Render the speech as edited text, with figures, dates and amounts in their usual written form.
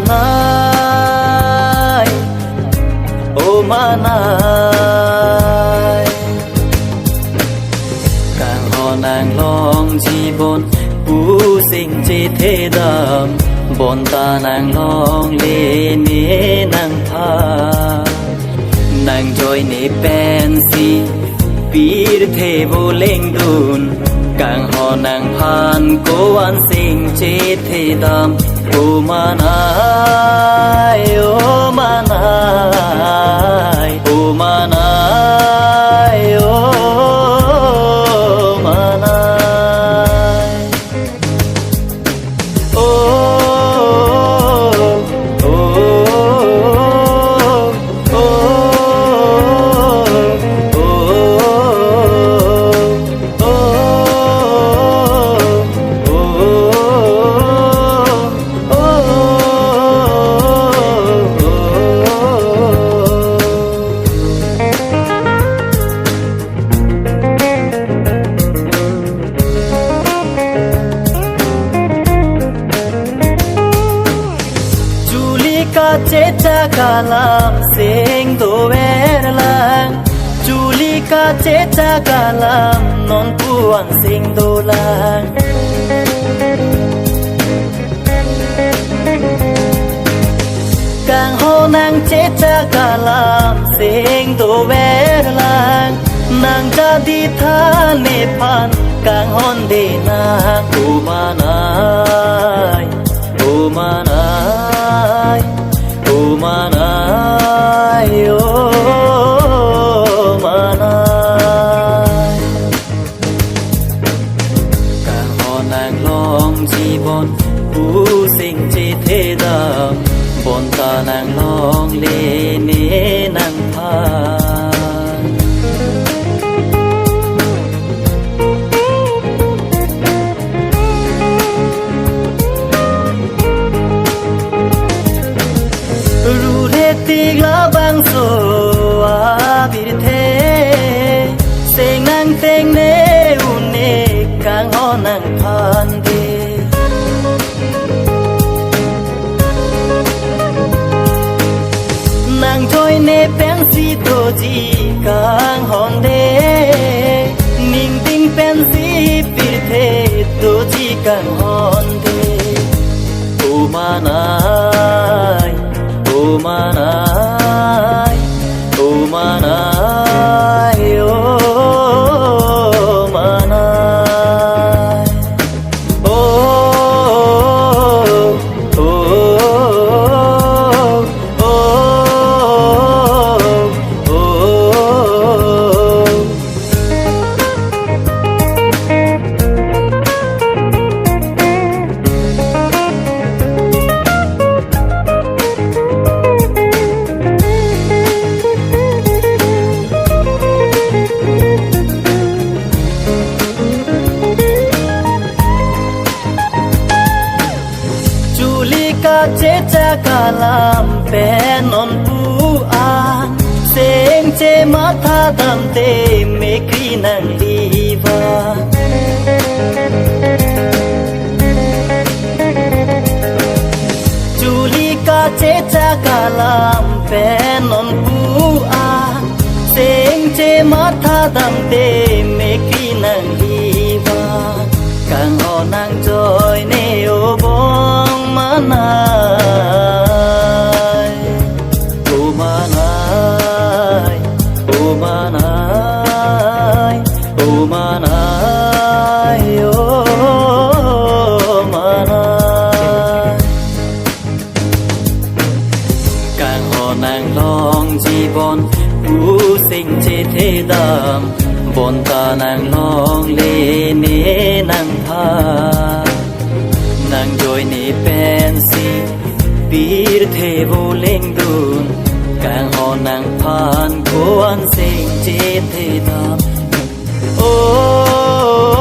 manai ô manai càng họ nàng long chi bon u sinh chi thế đam bon ta nàng long lê nê nàng tha nàng joy nê pen si pir the vô lên đun càng họ nàng phan cố an sinh chi thế đam ô manai ô manai ô manai ô chế cha cả làm sinh đồ bé lang Julie ca chế cha cả làm non buồn sinh đồ lang càng hồ nàng chế cha cả làm sinh đồ bé lang nàng ra đi tha nề phan càng hôn đi nàng ô manai ô manai ô manai ô manai càng họ nàng long chi bon u sinh chi thế đam bon ta nàng long lê nê nàng phan tiếc lá băng sô à bị thế sẽ ngang tên nê u nê càng ho nàng phan đi nàng trôi nê pen si tô chi càng hòn đê ninh tinh pen si bị thế tô chi càng hòn đê ô manai ô manai ô manai ô manai ô ô ô chế cha cả làm bé non bu an sen che ma tha dam te me kri nang đi va Julie ca chế cha cả làm bé non bu an sen che ma tha dam te me kri nang đi va càng họ nàng trôi nê ô bông manai ô manai ô manai ô manai ô manai càng họ nàng long chi bon u sinh chi thế đam bon ta nàng long lê nê nàng tha nàng joy nê pen si pir the vô lên đun càng họ nàng phan cố an sinh chi thế đam ô